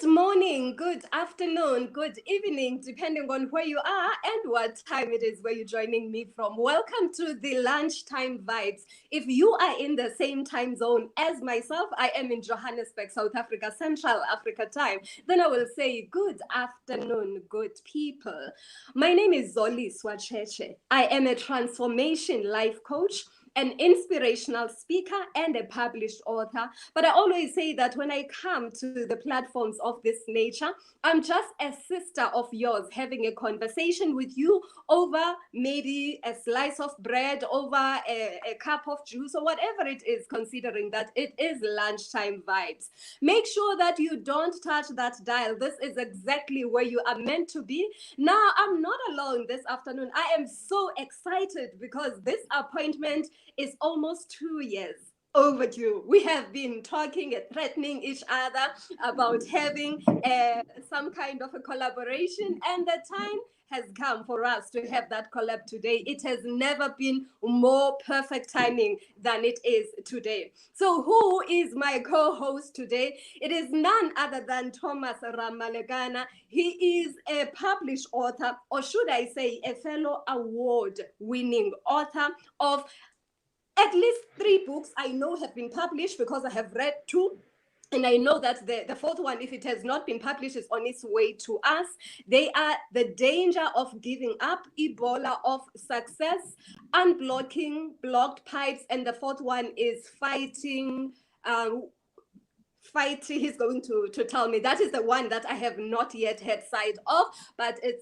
Good morning, good afternoon, good evening, depending on where you are and what time it is where you're joining me from. Welcome to the Lunchtime Vibes. If you are in the same time zone as myself, I am in Johannesburg, South Africa, Central Africa time, then I will say good afternoon, good people. My name is Zoliswa Tshetshe. I am a transformation life coach, an inspirational speaker, and a published author. But I always say that when I come to the platforms of this nature, I'm just a sister of yours having a conversation with you over maybe a slice of bread, over a cup of juice, or whatever it is, considering that it is lunchtime vibes. Make sure that you don't touch that dial. This is exactly where you are meant to be. Now, I'm not alone this afternoon. I am so excited because this appointment is almost 2 years overdue. We have been talking and threatening each other about having some kind of a collaboration, and the time has come for us to have that collab today. It has never been more perfect timing than it is today. So who is my co-host today? It is none other than Thomas Ramalekana. He is a published author, or should I say a fellow award-winning author of at least 3 books I know have been published because I have read 2. And I know that the fourth one, if it has not been published, is on its way to us. They are The Danger of Giving Up, Ebola of Success, Unblocking Blocked Pipes, and the fourth one is Fighting. He's going to tell me. That is the one that I have not yet had sight of, but it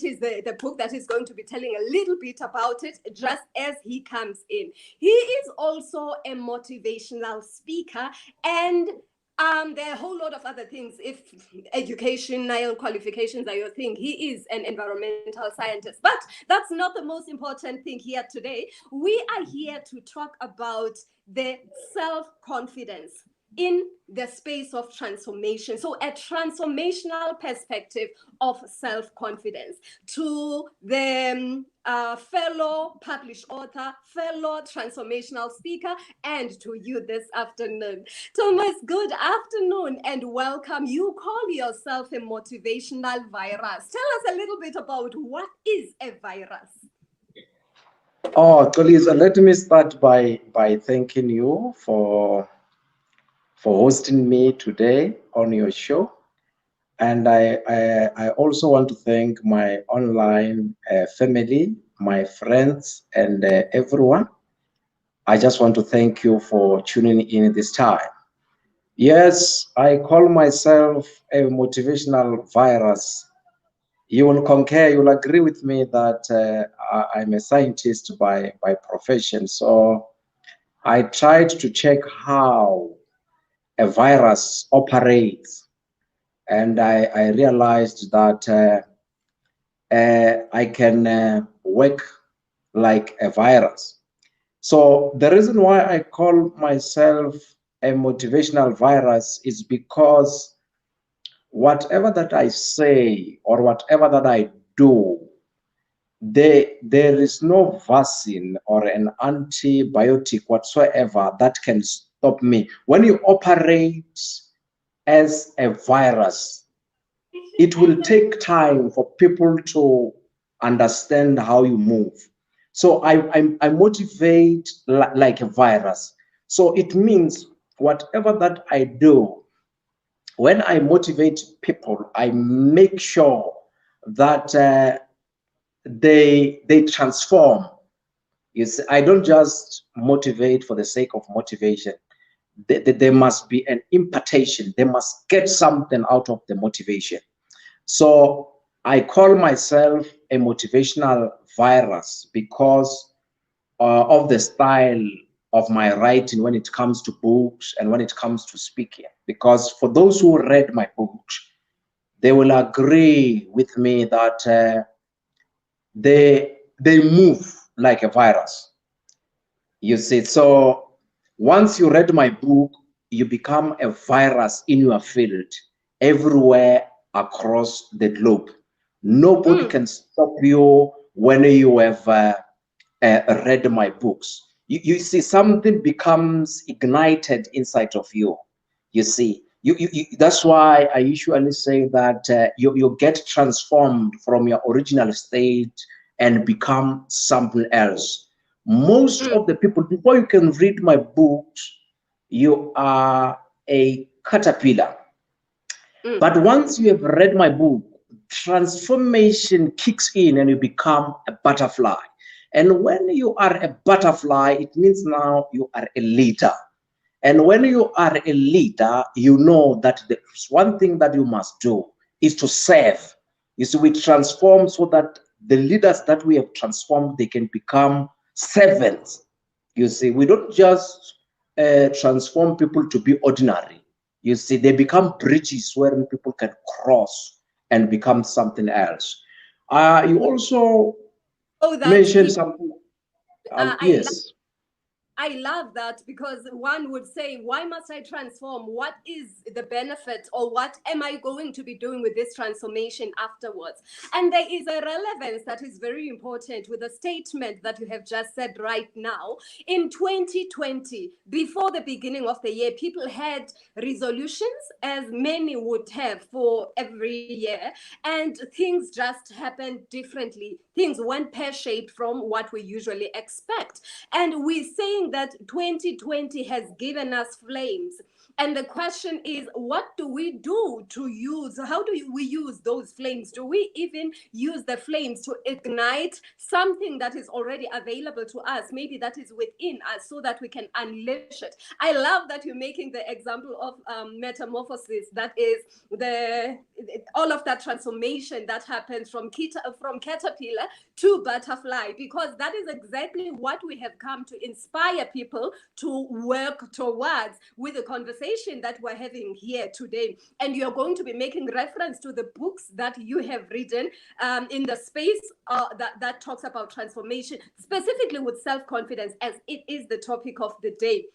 is the book that is going to be telling a little bit about it just as he comes in. He is also a motivational speaker, and there are a whole lot of other things. If educational qualifications are your thing, he is an environmental scientist. But that's not the most important thing here today. We are here to talk about the self-confidence in the space of transformation. So a transformational perspective of self-confidence to the fellow published author, fellow transformational speaker, and to you this afternoon. Thomas, good afternoon and welcome. You call yourself a motivational virus. Tell us a little bit about what is a virus. Oh, Zoliswa, let me start by thanking you for hosting me today on your show. And I also want to thank my online family, my friends, and everyone. I just want to thank you for tuning in this time. Yes, I call myself a motivational virus. You will concur, you will agree with me that I'm a scientist by profession. So I tried to check how a virus operates, and I realized that I can work like a virus. So the reason why I call myself a motivational virus is because whatever that I say or whatever that I do, there is no vaccine or an antibiotic whatsoever that can stop me. When you operate as a virus, it will take time for people to understand how you move. So I motivate like a virus. So it means whatever that I do, when I motivate people, I make sure that they transform. You see, I don't just motivate for the sake of motivation. There must be an impartation. They must get something out of the motivation. So I call myself a motivational virus because of the style of my writing when it comes to books and when it comes to speaking. Because for those who read my books, they will agree with me that they move like a virus. You see, so once you read my book, you become a virus in your field everywhere across the globe. Nobody can stop you when you have read my books. You see, something becomes ignited inside of you. You see, That's why I usually say that you get transformed from your original state and become something else. Most of the people, before you can read my books, you are a caterpillar. But once you have read my book, transformation kicks in and you become a butterfly. And when you are a butterfly, it means now you are a leader. And when you are a leader, you know that the one thing that you must do is to serve. You see, we transform so that the leaders that we have transformed, they can become servants. You see, we don't just transform people to be ordinary. You see, they become bridges where people can cross and become something else. You also mentioned something. Yes. I love that, because one would say, why must I transform? What is the benefit, or what am I going to be doing with this transformation afterwards? And there is a relevance that is very important with the statement that you have just said right now. In 2020, before the beginning of the year, people had resolutions, as many would have for every year, and things just happened differently. Things went pear-shaped from what we usually expect. And we're saying that 2020 has given us flames. And the question is, what do we do to use? How do we use those flames? Do we even use the flames to ignite something that is already available to us, maybe that is within us, so that we can unleash it? I love that you're making the example of metamorphosis. That is all of that transformation that happens from caterpillar to butterfly, because that is exactly what we have come to inspire people to work towards with the conversation that we're having here today. And you're going to be making reference to the books that you have written in the space that talks about transformation, specifically with self-confidence, as it is the topic of the day.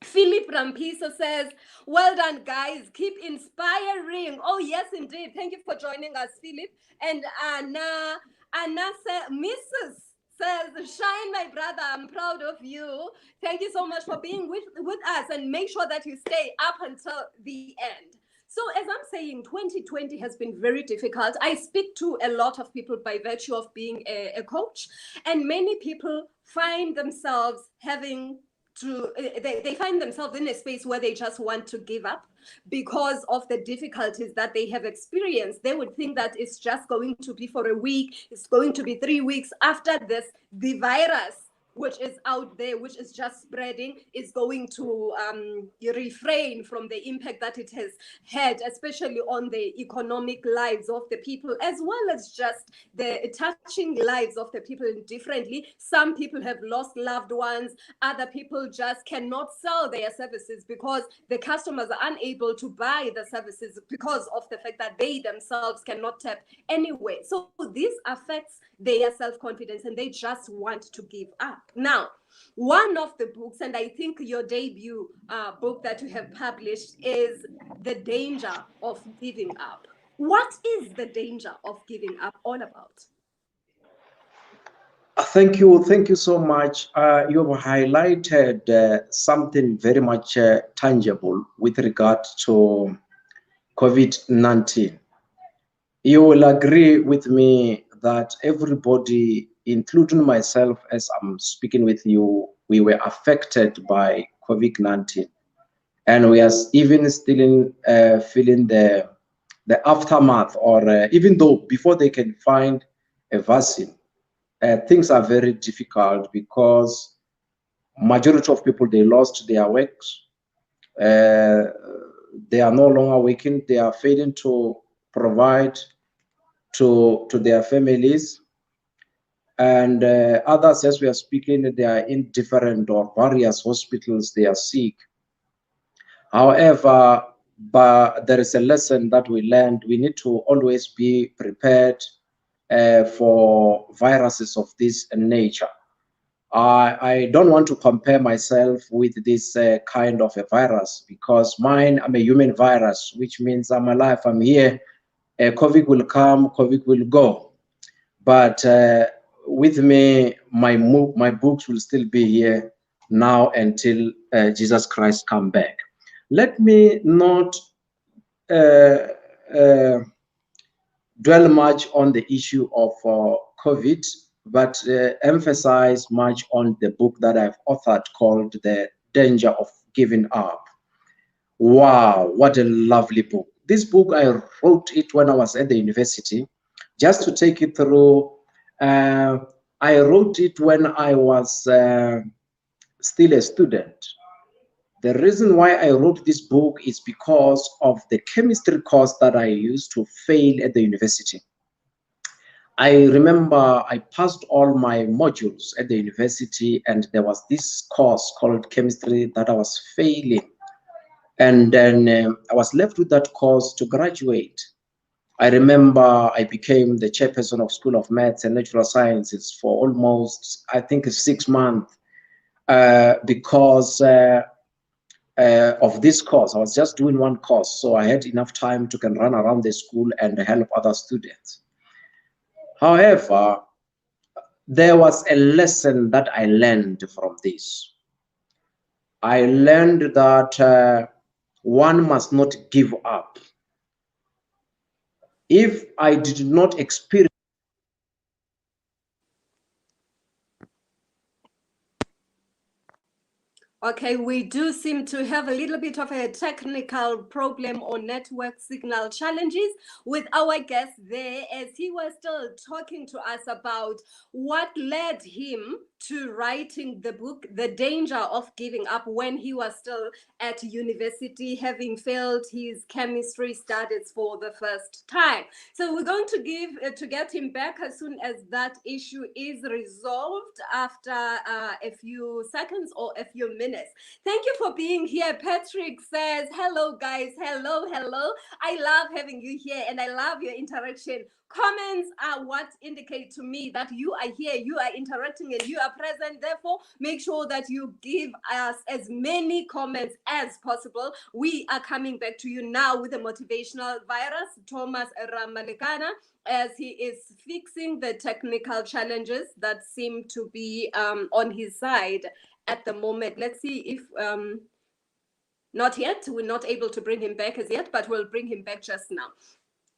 Philip Rampiso says, well done, guys. Keep inspiring. Oh, yes, indeed. Thank you for joining us, Philip. And Anna says, Mrs. says, shine, my brother. I'm proud of you. Thank you so much for being with us, and make sure that you stay up until the end. So as I'm saying, 2020 has been very difficult. I speak to a lot of people by virtue of being a coach, and many people find themselves they find themselves in a space where they just want to give up because of the difficulties that they have experienced. They would think that it's just going to be for a week, it's going to be 3 weeks. After this, the virus, which is out there, which is just spreading, is going to refrain from the impact that it has had, especially on the economic lives of the people, as well as just the touching lives of the people differently. Some people have lost loved ones. Other people just cannot sell their services because the customers are unable to buy the services because of the fact that they themselves cannot tap anyway. So this affects their self-confidence, and they just want to give up. Now, one of the books, and I think your debut book that you have published, is The Danger of Giving Up. What is the danger of giving up all about? Thank you so much. You've highlighted something very much tangible with regard to COVID-19. You will agree with me that everybody, including myself, as I'm speaking with you, we were affected by COVID-19, and we are even still feeling the aftermath, or even though before they can find a vaccine, things are very difficult because majority of people, they lost their works. They are no longer working. They are failing to provide to their families. And others, as we are speaking, they are in different or various hospitals. They are sick. However, but there is a lesson that we learned. We need to always be prepared for viruses of this nature. I don't want to compare myself with this kind of a virus, because I'm a human virus, which means I'm alive, I'm here. COVID will come, COVID will go. But with me, my books will still be here now until Jesus Christ come back. Let me not dwell much on the issue of COVID, but emphasize much on the book that I've authored called The Danger of Giving Up. Wow, what a lovely book. This book, I wrote it when I was at the university. Just to take it through, I wrote it when I was still a student. The reason why I wrote this book is because of the chemistry course that I used to fail at the university. I remember I passed all my modules at the university, and there was this course called chemistry that I was failing. And then I was left with that course to graduate. I remember I became the chairperson of School of Maths and Natural Sciences for almost, I think, 6 months because of this course. I was just doing one course, so I had enough time to can run around the school and help other students. However, there was a lesson that I learned from this. I learned that one must not give up. If I did not experience Okay, we do seem to have a little bit of a technical problem or network signal challenges with our guest there, as he was still talking to us about what led him to writing the book, The Danger of Giving Up, when he was still at university, having failed his chemistry studies for the first time. So we're going to get him back as soon as that issue is resolved after a few seconds or a few minutes. Thank you for being here. Patrick says, hello guys, hello. I love having you here and I love your interaction. Comments are what indicate to me that you are here, you are interacting, and you are present. Therefore, make sure that you give us as many comments as possible. We are coming back to you now with the Motivational Virus, Thomas Ramalekana, as he is fixing the technical challenges that seem to be on his side at the moment. Let's see if not yet, we're not able to bring him back as yet, but we'll bring him back just now.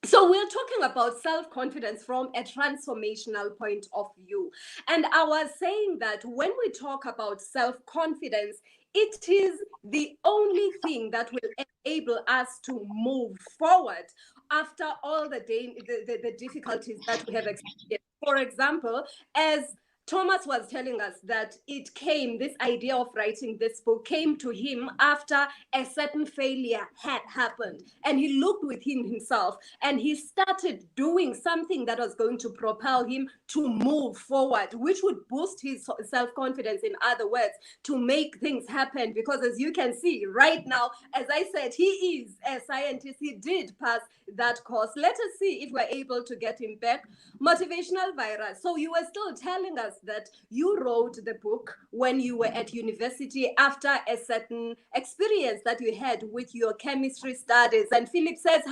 So we're talking about self-confidence from a transformational point of view. And I was saying that when we talk about self-confidence, it is the only thing that will enable us to move forward after all the difficulties that we have experienced. For example, as Thomas was telling us that this idea of writing this book came to him after a certain failure had happened. And he looked within himself and he started doing something that was going to propel him to move forward, which would boost his self-confidence, in other words, to make things happen. Because as you can see right now, as I said, he is a scientist. He did pass that course. Let us see if we're able to get him back. Motivational Virus. So you were still telling us that you wrote the book when you were at university after a certain experience that you had with your chemistry studies. And Philip says,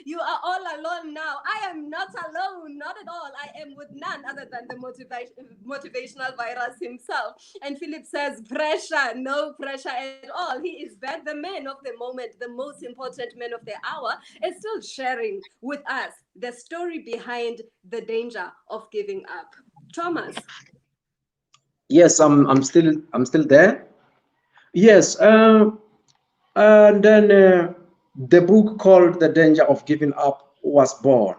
you are all alone now. I am not alone, not at all. I am with none other than the Motivational Virus himself. And Philip says, pressure, no pressure at all. He is back, the man of the moment, the most important man of the hour, is still sharing with us the story behind the danger of giving up. Thomas. Yes, I'm still there. Yes, and then the book called The Danger of Giving Up was born.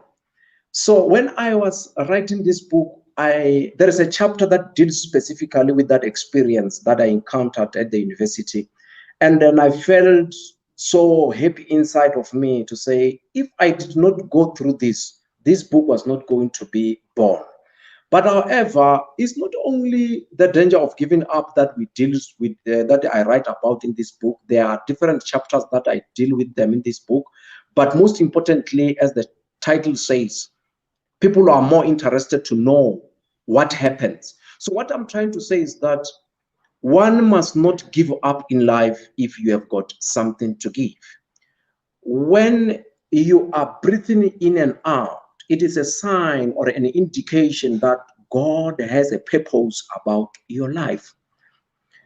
So when I was writing this book, there is a chapter that deals specifically with that experience that I encountered at the university. And then I felt so happy inside of me to say, if I did not go through this book was not going to be born. But however, it's not only the danger of giving up that we deal with, that I write about in this book. There are different chapters that I deal with them in this book. But most importantly, as the title says, people are more interested to know what happens. So what I'm trying to say is that one must not give up in life if you have got something to give. When you are breathing in and out, it is a sign or an indication that God has a purpose about your life.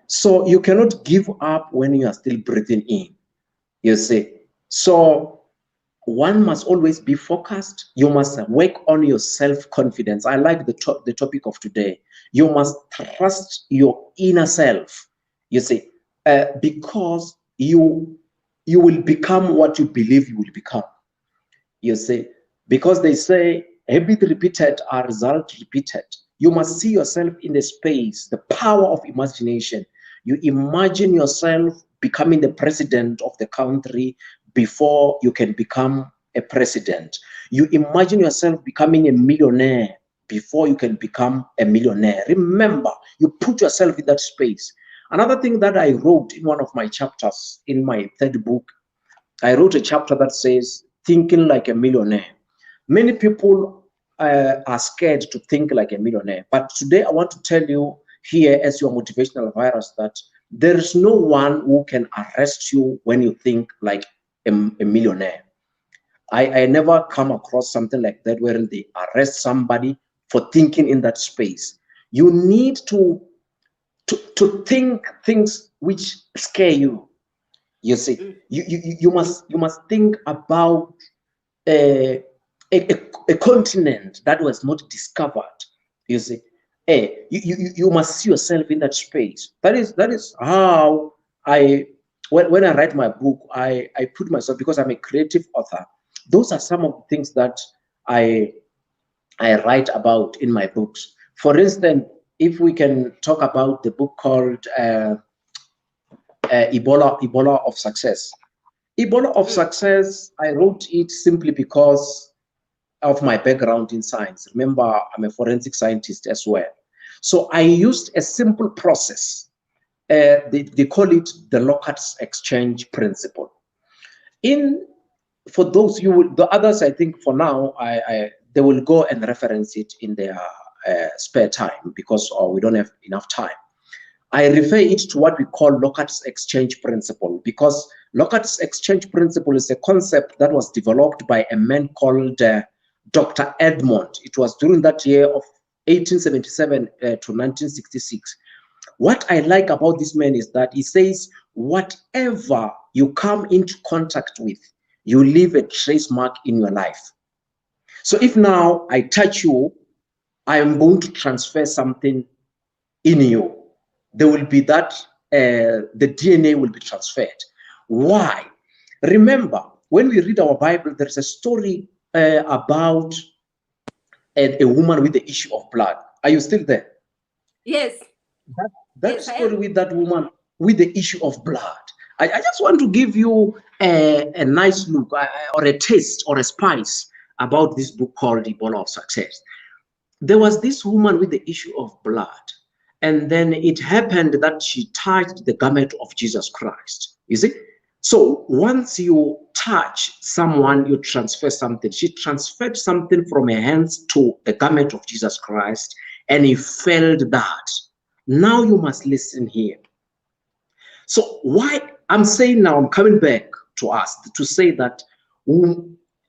So you cannot give up when you are still breathing in, you see. So one must always be focused. You must work on your self-confidence. I like the topic of today. You must trust your inner self. You see, because you will become what you believe you will become. You see, because they say habit repeated are result repeated. You must see yourself in the space, the power of imagination. You imagine yourself becoming the president of the country before you can become a president. You imagine yourself becoming a millionaire before you can become a millionaire. Remember, you put yourself in that space. Another thing that I wrote in one of my chapters in my third book, I wrote a chapter that says, thinking like a millionaire. Many people are scared to think like a millionaire. But today I want to tell you here as your motivational virus that there is no one who can arrest you when you think like a millionaire. I never come across something like that where they arrest somebody for thinking in that space. You need to think things which scare you. You see, you must think about a, a continent that was not discovered. You see, you must see yourself in that space. That is how I when I write my book, I put myself, because I'm a creative author. Those are some of the things that I I write about in my books. For instance, if we can talk about the book called Ebola of Success. Ebola of Success, I wrote it simply because of my background in science. Remember, I'm a forensic scientist as well. So I used a simple process. They call it the Lockhart's exchange principle. In For those the others, I think for now, they will go and reference it in their spare time because we don't have enough time. I refer it to what we call Lockhart's exchange principle, because Lockhart's exchange principle is a concept that was developed by a man called Dr. Edmond. It was during that year of 1877 to 1966. What I like about this man is that he says, whatever you come into contact with, you leave a trace mark in your life. So if now I touch you, I am going to transfer something in you. There will be that, the DNA will be transferred. Why? Remember, when we read our Bible, there's a story about a woman with the issue of blood. Are you still there? Yes. That yes, story with that woman with the issue of blood. I just want to give you a nice look or a taste or a spice about this book called Ebola of Success. There was this woman with the issue of blood, and then it happened that she touched the garment of Jesus Christ. You see? So once you touch someone, you transfer something. She transferred something from her hands to the garment of Jesus Christ, and he felt that. Now you must listen here. So why I'm saying now, I'm coming back to us to say that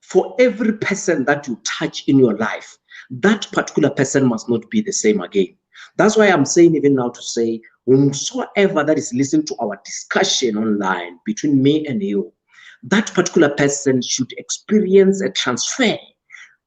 for every person that you touch in your life, that particular person must not be the same again. That's why I'm saying even now to say, whomsoever that is listening to our discussion online between me and you, that particular person should experience a transfer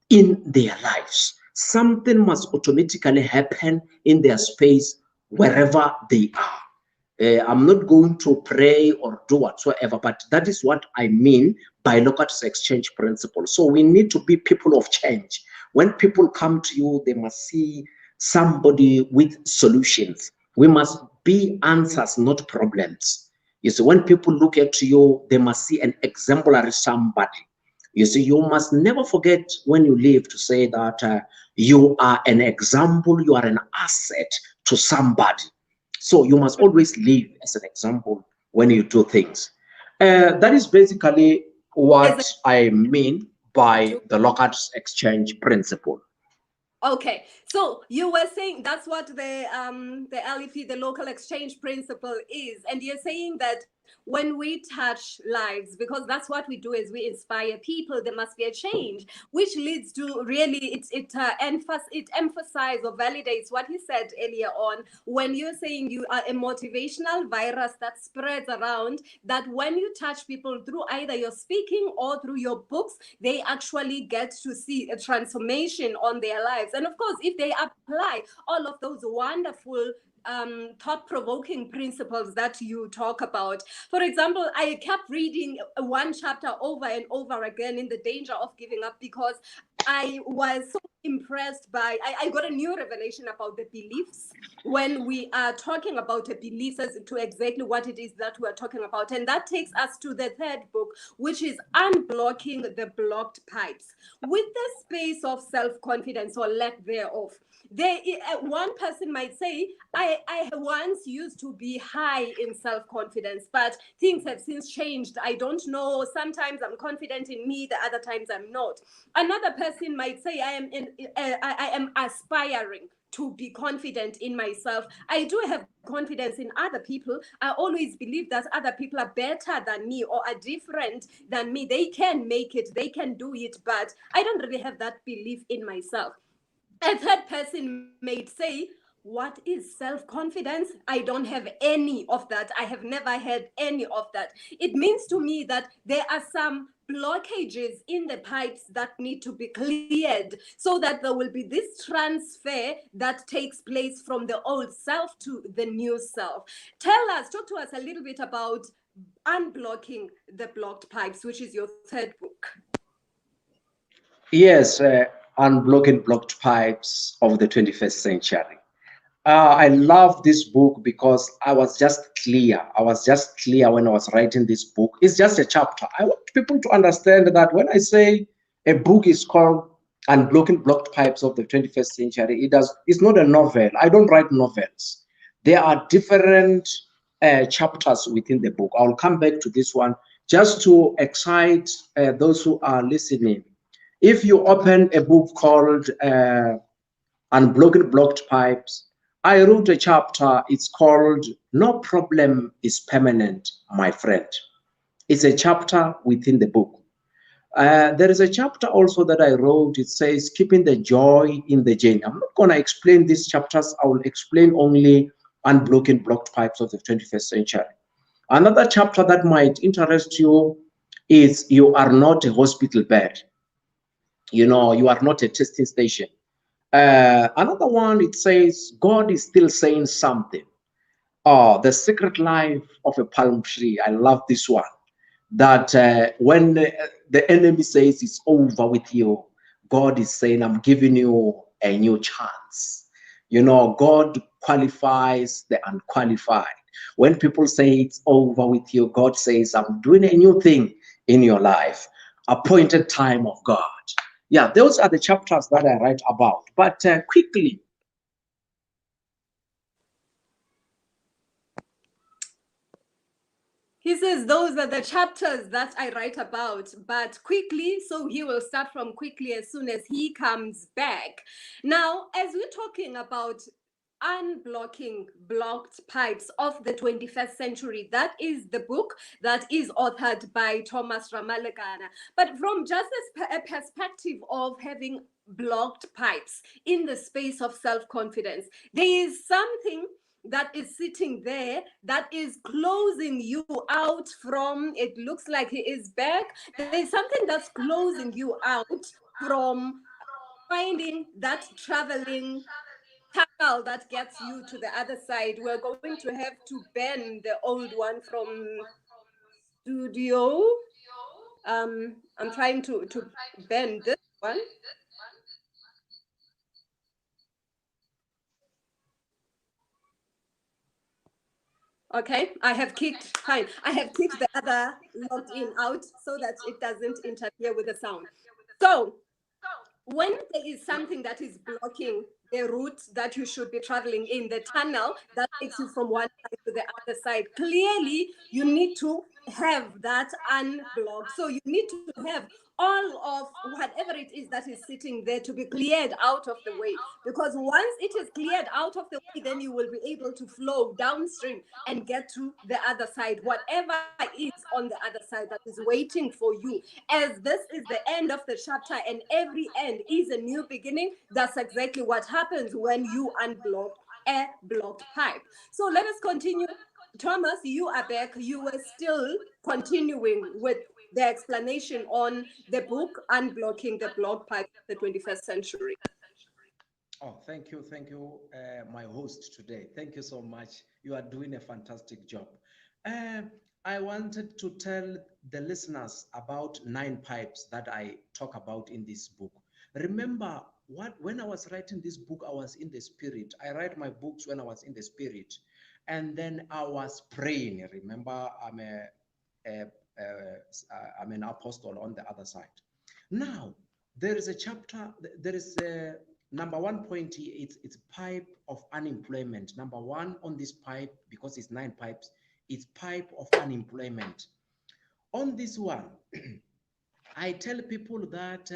in their lives. Something must automatically happen in their space wherever they are. I'm not going to pray or do whatsoever, but that is what I mean by Lockhart's exchange principle. So we need to be people of change. When people come to you, they must see somebody with solutions. We must be answers, not problems. You see, when people look at you, they must see an exemplary somebody. You see, you must never forget when you live to say that you are an example, you are an asset to somebody. So you must always live as an example when you do things. That is basically what I mean by the Lockhart's exchange principle. Okay, so you were saying that's what the LEP, the local exchange principle, is, and you're saying that when we touch lives, because that's what we do, is we inspire people. There must be a change, which leads to really it emphasizes or validates what he said earlier on, when you're saying you are a motivational virus that spreads around, that when you touch people through either your speaking or through your books, they actually get to see a transformation on their lives. And of course, if they apply all of those wonderful thought-provoking principles that you talk about. For example, I kept reading one chapter over and over again, In the Danger of Giving Up, because I was so impressed by, I got a new revelation about the beliefs when we are talking about a belief as to exactly what it is that we're talking about. And that takes us to the third book, which is Unblocking the Blocked Pipes. With the space of self-confidence or lack thereof, one person might say, I once used to be high in self-confidence, but things have since changed. I don't know. Sometimes I'm confident in me, the other times I'm not. Another person might say, I am aspiring to be confident in myself. I do have confidence in other people. I always believe that other people are better than me or are different than me. They can make it, they can do it, but I don't really have that belief in myself. A third person may say, what is self-confidence? I don't have any of that. I have never had any of that. It means to me that there are some blockages in the pipes that need to be cleared, so that there will be this transfer that takes place from the old self to the new self. Talk to us a little bit about Unblocking the Blocked Pipes, which is your third book. Yes, Unblocking Blocked Pipes of the 21st Century. I love this book because I was just clear. I was just clear when I was writing this book. It's just a chapter. I want people to understand that when I say a book is called Unblocking Blocked Pipes of the 21st Century, it's not a novel. I don't write novels. There are different chapters within the book. I'll come back to this one just to excite those who are listening. If you open a book called Unblocking Blocked Pipes, I wrote a chapter. It's called No Problem is Permanent, My Friend. It's a chapter within the book. There is a chapter also that I wrote. It says Keeping the Joy in the Journey. I'm not going to explain these chapters. I will explain only Unblocking Blocked Pipes of the 21st Century. Another chapter that might interest you is You Are Not a Hospital Bed. You are not a testing station. Another one, it says, God is still saying something. Oh, The Secret Life of a Palm Tree. I love this one. That when the enemy says it's over with you, God is saying, I'm giving you a new chance. God qualifies the unqualified. When people say it's over with you, God says, I'm doing a new thing in your life. Appointed time of God. Yeah, those are the chapters that I write about. But quickly. He says those are the chapters that I write about, but quickly, so he will start from quickly as soon as he comes back. Now, as we're talking about Unblocking Blocked Pipes of the 21st Century, that is the book that is authored by Thomas Ramalekana. But from just a perspective of having blocked pipes in the space of self-confidence, there is something that is sitting there that is closing you out from, it looks like he is back, there's something that's closing you out from finding that traveling tunnel that gets you to the other side. We're going to have to ban the old one from studio. I'm trying to ban this one. Okay, I have kicked the other logged in out so that it doesn't interfere with the sound. So when there is something that is blocking the route that you should be traveling in, the tunnel that takes you from one side to the other side, clearly you need to have that unblocked. So you need to have all of whatever it is that is sitting there to be cleared out of the way. Because once it is cleared out of the way, then you will be able to flow downstream and get to the other side, whatever is on the other side that is waiting for you. As this is the end of the chapter and every end is a new beginning, that's exactly what happens when you unblock a blocked pipe. So let us continue. Thomas, you are back. You were still continuing with the explanation on the book Unblocking the Blocked Pipes of the 21st Century. Oh, thank you, my host today. Thank you so much. You are doing a fantastic job. Uh, I wanted to tell the listeners about 9 pipes that I talk about in this book. Remember, when I was writing this book, I was in the spirit. I write my books when I was in the spirit, and then I was praying. Remember, a, I'm an apostle on the other side. Now, there is a chapter. There is a number 1 point. It's pipe of unemployment. Number one on this pipe, because it's 9 pipes. It's pipe of unemployment. On this one, I tell people that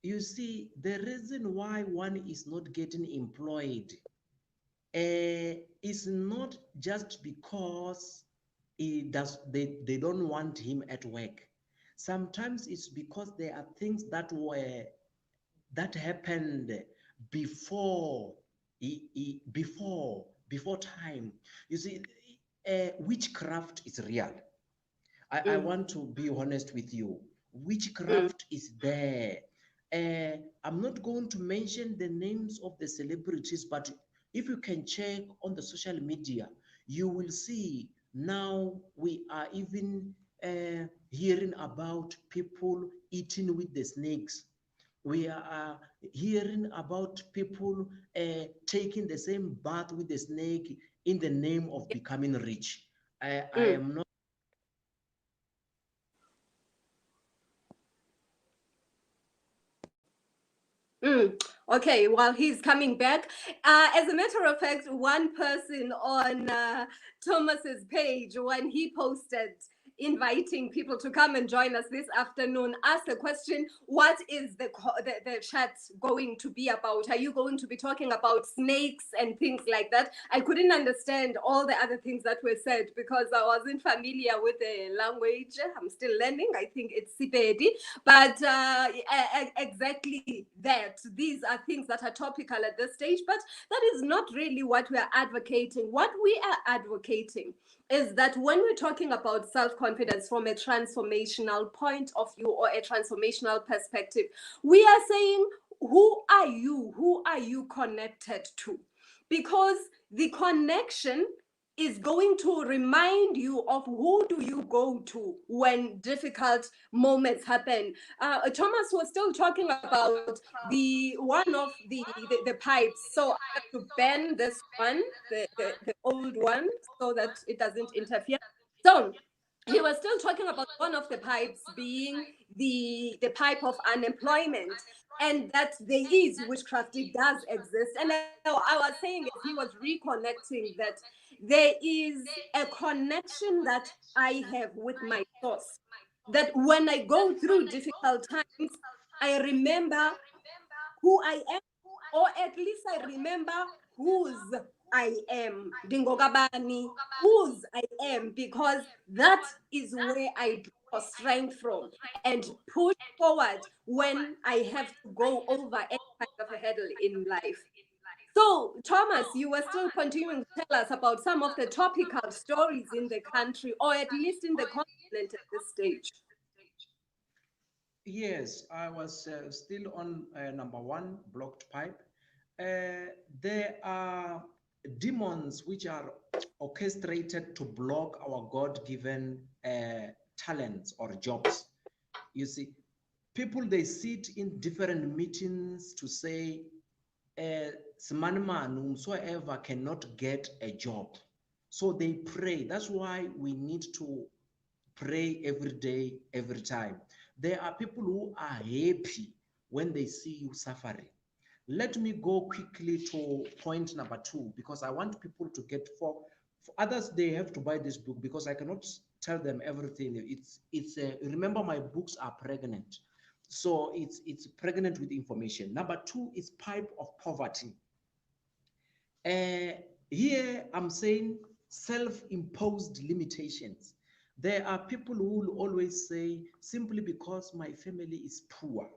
you see the reason why one is not getting employed is not just because they don't want him at work. Sometimes it's because there are things that happened before before time. You see, witchcraft is real. I want to be honest with you. Witchcraft is there. I'm not going to mention the names of the celebrities, but if you can check on the social media, you will see now we are even hearing about people eating with the snakes. We are hearing about people taking the same bath with the snake in the name of becoming rich. I am not. Okay, while he's coming back, as a matter of fact, one person on Thomas's page, when he posted inviting people to come and join us this afternoon, asked the question, what is the chat going to be about? Are you going to be talking about snakes and things like that? I couldn't understand all the other things that were said because I wasn't familiar with the language. I'm still learning. I think it's Sipedi. But exactly that. These are things that are topical at this stage, but that is not really what we are advocating. What we are advocating is that when we're talking about self-confidence from a transformational point of view or a transformational perspective, we are saying, who are you? Who are you connected to? Because the connection is going to remind you of who do you go to when difficult moments happen. Thomas was still talking about the one of the pipes. So I have to bend this one, the old one, so that it doesn't interfere. So he was still talking about one of the pipes being the pipe of unemployment, and that there is witchcraft, it does exist. And I was saying, as he was reconnecting, that there is a connection that I have with my source, that when I go through difficult times, I remember who I am, or at least I remember whose I am. Dingogabani, whose I am, because that is where I draw strength from and push forward when I have to go over any kind of a hurdle in life. So, Thomas, you were still continuing to tell us about some of the topical stories in the country, or at least in the continent at this stage. Yes, I was still on number 1, blocked pipe. There are demons which are orchestrated to block our God-given talents or jobs. You see, people, they sit in different meetings to say, Smanman, whomsoever cannot get a job. So they pray. That's why we need to pray every day, every time. There are people who are happy when they see you suffering. Let me go quickly to point number 2, because I want people to get for others, they have to buy this book, because I cannot tell them everything. It's remember, my books are pregnant, so it's pregnant with information. Number two is pipe of poverty. Here I'm saying self-imposed limitations. There are people who will always say, simply because my family is poor,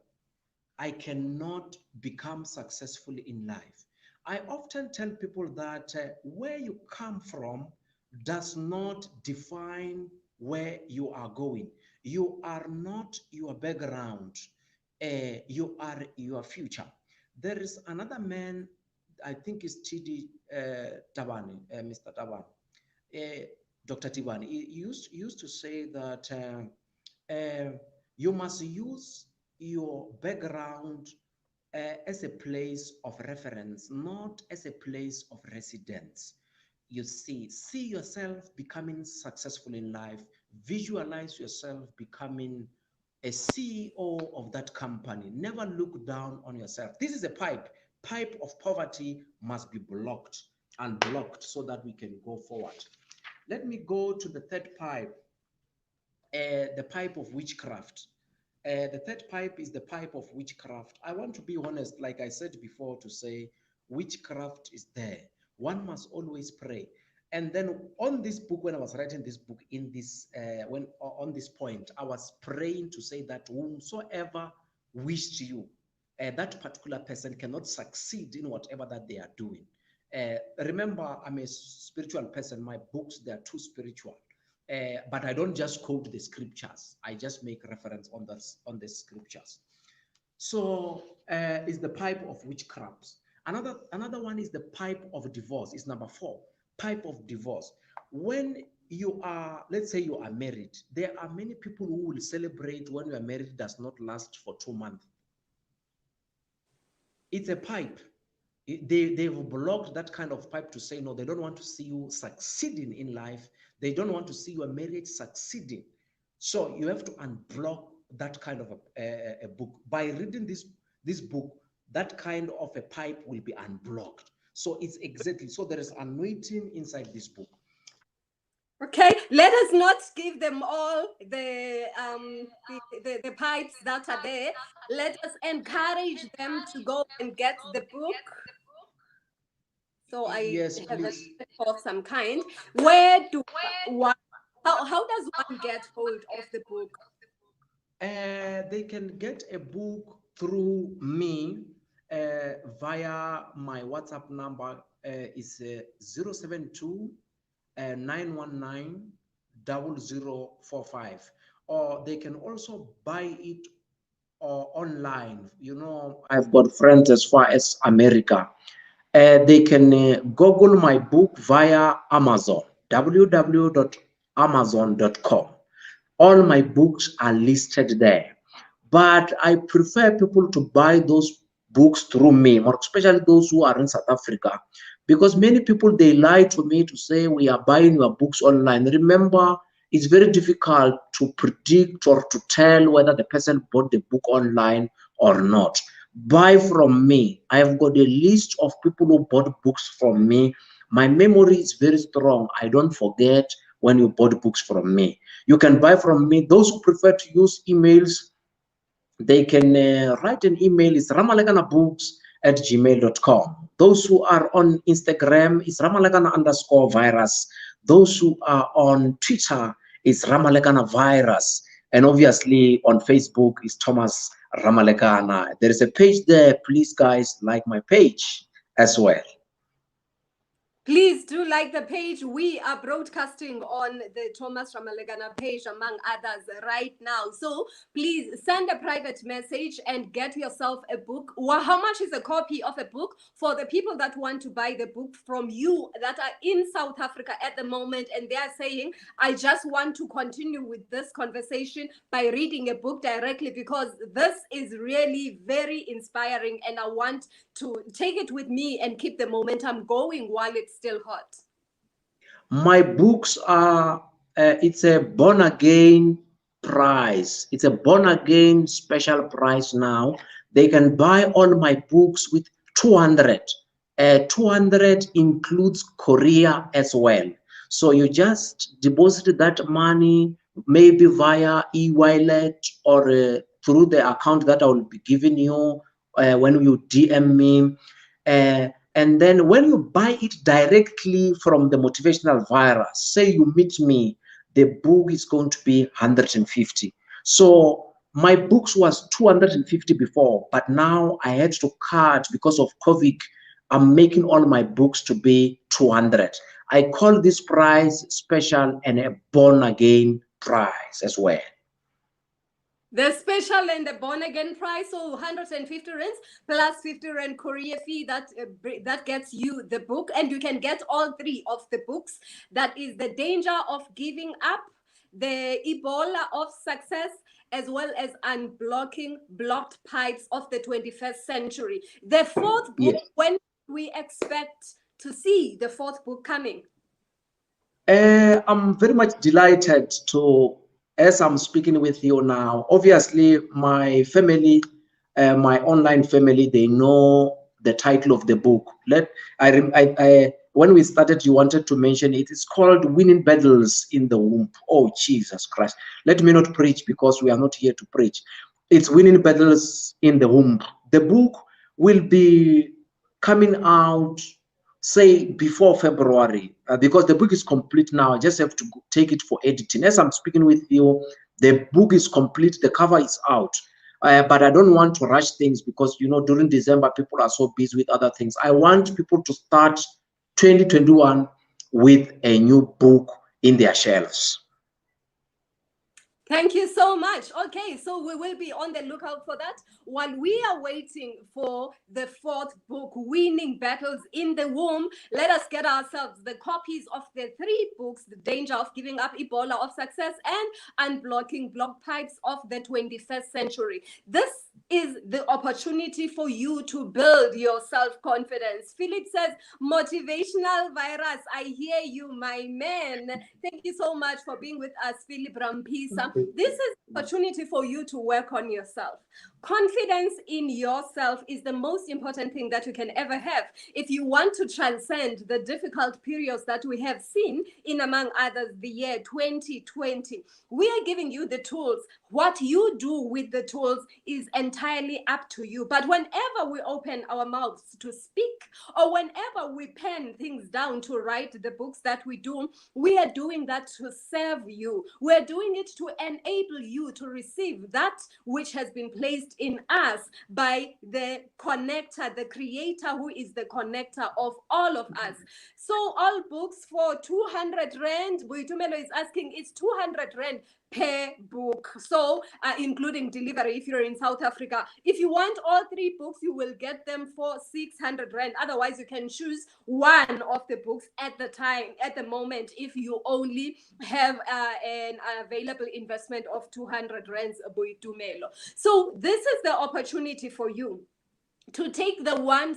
I cannot become successful in life. I often tell people that where you come from does not define where you are going. You are not your background, you are your future. There is another man, I think it's TD Tabani, Mr. Tabani, Dr. Tibani. He used to say that you must use your background as a place of reference, not as a place of residence. You see yourself becoming successful in life, visualize yourself becoming a CEO of that company. Never look down on yourself. This is a pipe of poverty must be blocked and blocked so that we can go forward. Let me go to the third pipe, the pipe of witchcraft. The third pipe is the pipe of witchcraft. I want to be honest, like I said before, to say witchcraft is there. One must always pray. And then on this book, when I was writing this book, in this when on this point, I was praying to say that whomsoever wished you, that particular person cannot succeed in whatever that they are doing. Remember, I'm a spiritual person. My books, they are too spiritual. But I don't just quote the scriptures. I just make reference on the scriptures. So is the pipe of witchcraft. Another one is the pipe of divorce. It's number 4, pipe of divorce. When you are, let's say you are married, there are many people who will celebrate when you are married does not last for 2 months. It's a pipe. They've blocked that kind of pipe to say no. They don't want to see you succeeding in life. They don't want to see your marriage succeeding. So you have to unblock that kind of a book. By reading this book, that kind of a pipe will be unblocked. So it's exactly, so there is anointing inside this book. Okay, let us not give them all the pipes that are there. Let us encourage them to go and get the book. So I yes, have a please. tip of some kind. Where do one? How does one get hold of the book? They can get a book through me via my WhatsApp number. Is 072 919 0045, or they can also buy it online. You know, I've got friends as far as America. They can Google my book via Amazon, www.amazon.com. All my books are listed there, but I prefer people to buy those books through me, more especially those who are in South Africa, because many people, they lie to me to say we are buying your books online. Remember, it's very difficult to predict or to tell whether the person bought the book online or not. Buy from me. I have got a list of people who bought books from me. My memory is very strong. I don't forget when you bought books from me. You can buy from me. Those who prefer to use emails, they can write an email. It's ramalekana@gmail.com. Those who are on Instagram, it's ramalekana_virus. Those who are on Twitter, it's Ramalekana Virus. And obviously on Facebook, it's Thomas Ramalekana. There is a page there. Please, guys, like my page as well. Please do like the page. We are broadcasting on the Thomas Ramalekana page, among others, right now. So please send a private message and get yourself a book. Well, how much is a copy of a book? For the people that want to buy the book from you that are in South Africa at the moment, and they are saying, I just want to continue with this conversation by reading a book directly, because this is really very inspiring, and I want to take it with me and keep the momentum going while it's still hot. My books are, it's a born again price. It's a born again special price now. They can buy all my books with 200. 200 includes Korea as well. So you just deposit that money maybe via e-wallet or through the account that I will be giving you when you DM me. And then when you buy it directly from the Motivational Virus, say you meet me, the book is going to be 150. So my books was 250 before, but now I had to cut because of COVID. I'm making all my books to be 200. I call this price special and a born again price as well. The special and the born again price, so 150 rands plus 50 rand courier fee, that gets you the book, and you can get all three of the books. That is The Danger of Giving Up, The Ebola of Success, as well as Unblocking Blocked Pipes of the 21st Century. The fourth book, Yes. when we expect to see the fourth book coming? I'm very much delighted to, as I'm speaking with you now, obviously my family, my online family, they know the title of the book. When we started, you wanted to mention it. It's called Winning Battles in the Womb. Oh, Jesus Christ. Let me not preach because we are not here to preach. It's Winning Battles in the Womb. The book will be coming out, say, before February, because the book is complete now. I just have to take it for editing. As I'm speaking with you, the book is complete, the cover is out. But I don't want to rush things because, you know, during December, people are so busy with other things. I want people to start 2021 with a new book in their shelves. Thank you so much. Okay, so we will be on the lookout for that. While we are waiting for the fourth book, Winning Battles in the Womb, let us get ourselves the copies of the three books, The Danger of Giving Up, Ebola of Success, and Unblocking Blocked Pipes of the 21st Century. This is the opportunity for you to build your self-confidence. Philip says, Motivational Virus, I hear you, my man. Thank you so much for being with us, Philip Rampisa. This is an opportunity for you to work on yourself. Confidence in yourself is the most important thing that you can ever have if you want to transcend the difficult periods that we have seen in, among others, the year 2020. We are giving you the tools. What you do with the tools is entirely up to you. But whenever we open our mouths to speak, or whenever we pen things down to write the books that we do, we are doing that to serve you. We're doing it to enable you to receive that which has been placed in us by the connector, the creator, who is the connector of all of us. So all books for 200 rand. Boitumelo is asking, it's 200 rand per book, so including delivery if you're in South Africa. If you want all three books, you will get them for 600 rand. Otherwise, you can choose one of the books at the moment, if you only have an available investment of 200 rands. Boitumelo. So this is the opportunity for you to take the one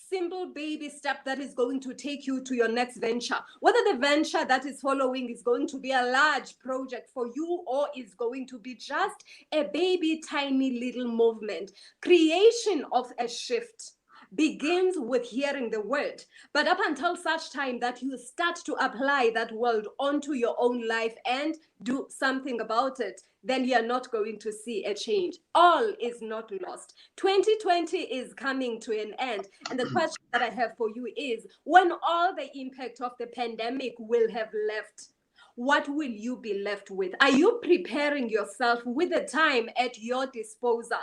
simple baby step that is going to take you to your next venture. Whether the venture that is following is going to be a large project for you or is going to be just a baby, tiny little movement. Creation of a shift begins with hearing the word. But up until such time that you start to apply that word onto your own life and do something about it, then you're not going to see a change. All is not lost. 2020 is coming to an end. And the question that I have for you is, when all the impact of the pandemic will have left, what will you be left with? Are you preparing yourself with the time at your disposal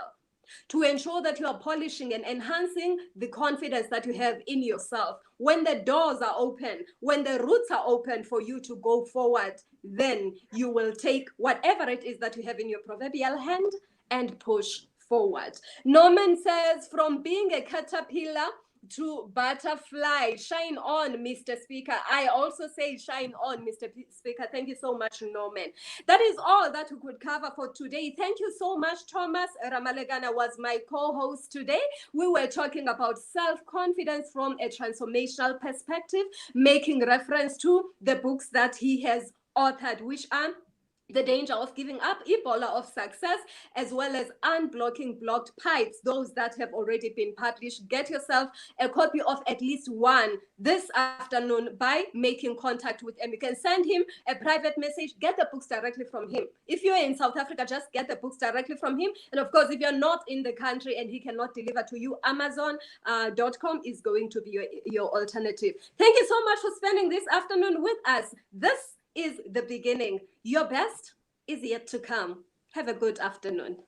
to ensure that you are polishing and enhancing the confidence that you have in yourself? When the doors are open, when the roots are open for you to go forward, then you will take whatever it is that you have in your proverbial hand and push forward. Norman says, from being a caterpillar to butterfly. Shine on, Mr. Speaker. I also say shine on, Mr. Speaker. Thank you so much, Norman. That is all that we could cover for today. Thank you so much, Thomas. Ramalekana was my co-host today. We were talking about self-confidence from a transformational perspective, making reference to the books that he has authored, which are The Danger of Giving Up, Ebola of Success, as well as Unblocking Blocked Pipes, those that have already been published. Get yourself a copy of at least one this afternoon by making contact with him. You can send him a private message, get the books directly from him. If you're in South Africa, just get the books directly from him. And of course, if you're not in the country and he cannot deliver to you, Amazon.com is going to be your alternative. Thank you so much for spending this afternoon with us. This is the beginning. Your best is yet to come. Have a good afternoon.